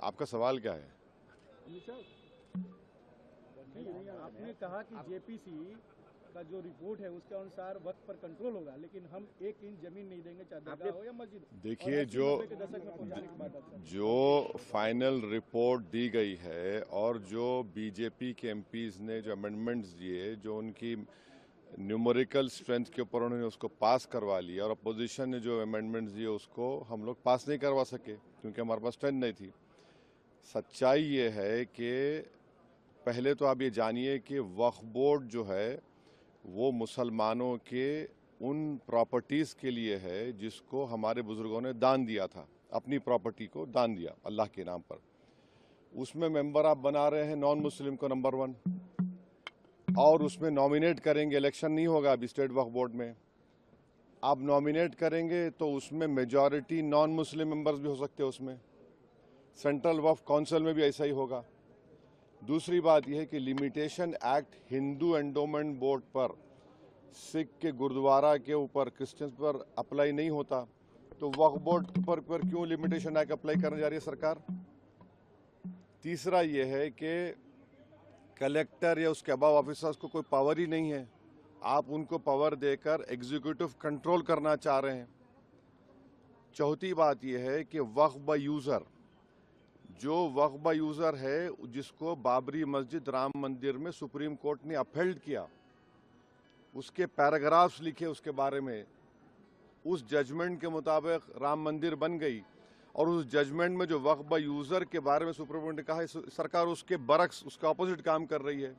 आपका सवाल क्या है? आपने कहा कि जेपीसी का जो रिपोर्ट है उसके अनुसार वक्त पर कंट्रोल होगा, लेकिन हम 1 इंच जमीन नहीं देंगे, चाहे दरगाह हो या मस्जिद। देखिए, जो फाइनल रिपोर्ट दी गई है और जो बीजेपी के एमपीज ने जो अमेंडमेंट्स दिए, जो उनकी न्यूमेरिकल स्ट्रेंथ के ऊपर उन्होंने उसको पास करवा लिया, और अपोजिशन ने जो अमेंडमेंट्स दिए उसको हम लोग पास नहीं करवा सके क्योंकि हमारे पास स्ट्रेंथ नहीं थी। सच्चाई ये है कि पहले तो आप ये जानिए कि वक्फ बोर्ड जो है वो मुसलमानों के उन प्रॉपर्टीज़ के लिए है जिसको हमारे बुजुर्गों ने दान दिया था, अपनी प्रॉपर्टी को दान दिया अल्लाह के नाम पर। उसमें मेंबर आप बना रहे हैं नॉन मुस्लिम को नंबर 1, और उसमें नॉमिनेट करेंगे, इलेक्शन नहीं होगा अभी स्टेट वक्फ बोर्ड में। आप नॉमिनेट करेंगे तो उसमें मेजॉरिटी नॉन मुस्लिम मेंबर्स भी हो सकते हैं उसमें। सेंट्रल वक्फ काउंसिल में भी ऐसा ही होगा। दूसरी बात यह है कि limitation act Hindu endowment board पर, सिख के गुरुद्वारा के ऊपर, क्रिश्चियंस पर अप्लाई नहीं होता, तो वक्फ बोर्ड पर क्यों लिमिटेशन एक्ट अप्लाई करने जा रही है सरकार? तीसरा यह है कि कलेक्टर या उसके अबाव ऑफिसर्स को कोई पावर ही नहीं है, आप उनको पावर देकर एग्जीक्यूटिव कंट्रोल करना चाह रहे हैं। चौथी बात यह है कि वक्फ यूज़र, जो वक्फ यूज़र है जिसको बाबरी मस्जिद, राम मंदिर में सुप्रीम कोर्ट ने अपहेल्ड किया, उसके पैराग्राफ्स लिखे उसके बारे में, उस जजमेंट के मुताबिक राम मंदिर बन गई, और उस जजमेंट में जो वक्फ यूज़र के बारे में सुप्रीम कोर्ट ने कहा है, सरकार उसके बरक्स, उसका ऑपोजिट काम कर रही है।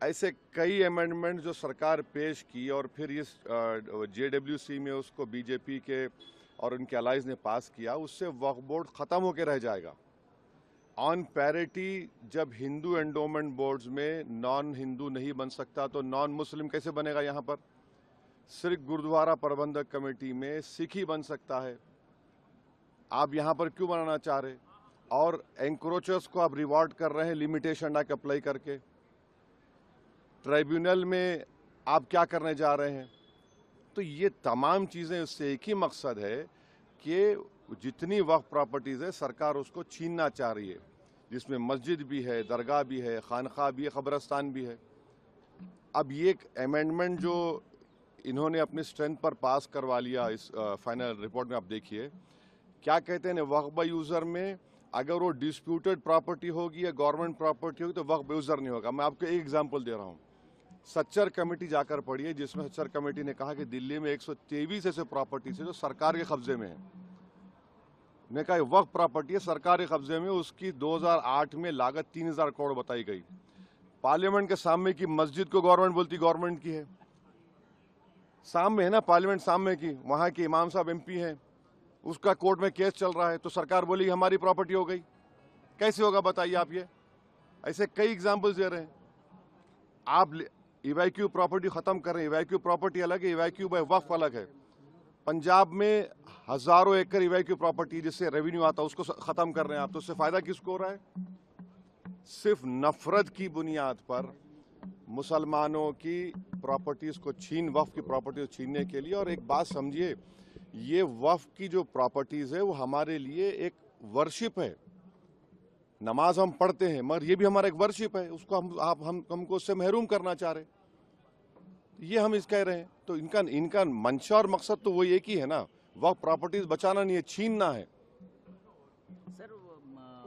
ऐसे कई अमेंडमेंट जो सरकार पेश की और फिर इस JWC में उसको बीजेपी के और उनके अलाइज ने पास किया, उससे वक्फ बोर्ड ख़त्म होकर रह जाएगा। ऑन पैरिटी, जब हिंदू एंडोमेंट बोर्ड्स में नॉन हिंदू नहीं बन सकता तो नॉन मुस्लिम कैसे बनेगा? यहाँ पर सिर्फ गुरुद्वारा प्रबंधक कमेटी में सिख ही बन सकता है। आप यहाँ पर क्यों बनाना चाह रहे? और एंक्रोचर्स को आप रिवॉर्ड कर रहे हैं लिमिटेशन एक्ट अप्लाई करके। ट्राइब्यूनल में आप क्या करने जा रहे हैं? तो ये तमाम चीज़ें, उससे एक ही मकसद है कि जितनी वक्फ प्रॉपर्टीज़ है सरकार उसको छीनना चाह रही है, जिसमें मस्जिद भी है, दरगाह भी है, खानखा भी है, कब्रस्तान भी है। अब ये एक अमेंडमेंट जो इन्होंने अपनी स्ट्रेंथ पर पास करवा लिया, इस फाइनल रिपोर्ट में आप देखिए क्या कहते हैं, वक्फ यूज़र में अगर वो डिस्प्यूटेड प्रॉपर्टी होगी या गवर्नमेंट प्रॉपर्टी होगी तो वक्फ यूज़र नहीं होगा। मैं आपको एक एग्जांपल दे रहा हूँ, सच्चर कमेटी जाकर पढ़िए, जिसमें सच्चर कमेटी ने कहा कि दिल्ली में 123 ऐसे प्रॉपर्टीज है जो सरकार के कब्जे में है। ने कहा वक्फ प्रॉपर्टी है, सरकार के कब्जे में, उसकी 2008 में लागत 3000 करोड़ बताई गई। पार्लियामेंट के सामने की मस्जिद को गवर्नमेंट बोलती गवर्नमेंट की है, सामने है ना पार्लियामेंट सामने की, वहां के इमाम साहब MP हैं, उसका कोर्ट में केस चल रहा है, तो सरकार बोली हमारी प्रॉपर्टी हो गई। कैसे होगा बताइए आप? ये ऐसे कई एग्जाम्पल्स दे रहे हैं। आप इवैक्यू प्रॉपर्टी खत्म कर रहे हैं, इवैक्यू प्रॉपर्टी अलग है, इवैक्यू बाय वक्फ अलग है। पंजाब में हजारों एकड़ इवैक्यू प्रॉपर्टी जिससे रेवेन्यू आता है उसको खत्म कर रहे हैं आप, तो उससे फायदा किसको हो रहा है? सिर्फ नफरत की बुनियाद पर मुसलमानों की प्रॉपर्टीज को वक्फ की प्रॉपर्टीज छीनने के लिए। और एक बात समझिए, ये वक्फ की जो प्रॉपर्टीज है वो हमारे लिए एक वर्शिप है। नमाज हम पढ़ते हैं मगर ये भी हमारा एक वर्शिप है, उसको हमको उससे महरूम करना चाह रहे, ये हम इस कह रहे हैं। तो इनका मंशा और मकसद तो वो एक ही है ना, वक्फ प्रॉपर्टीज बचाना नहीं है, छीनना है।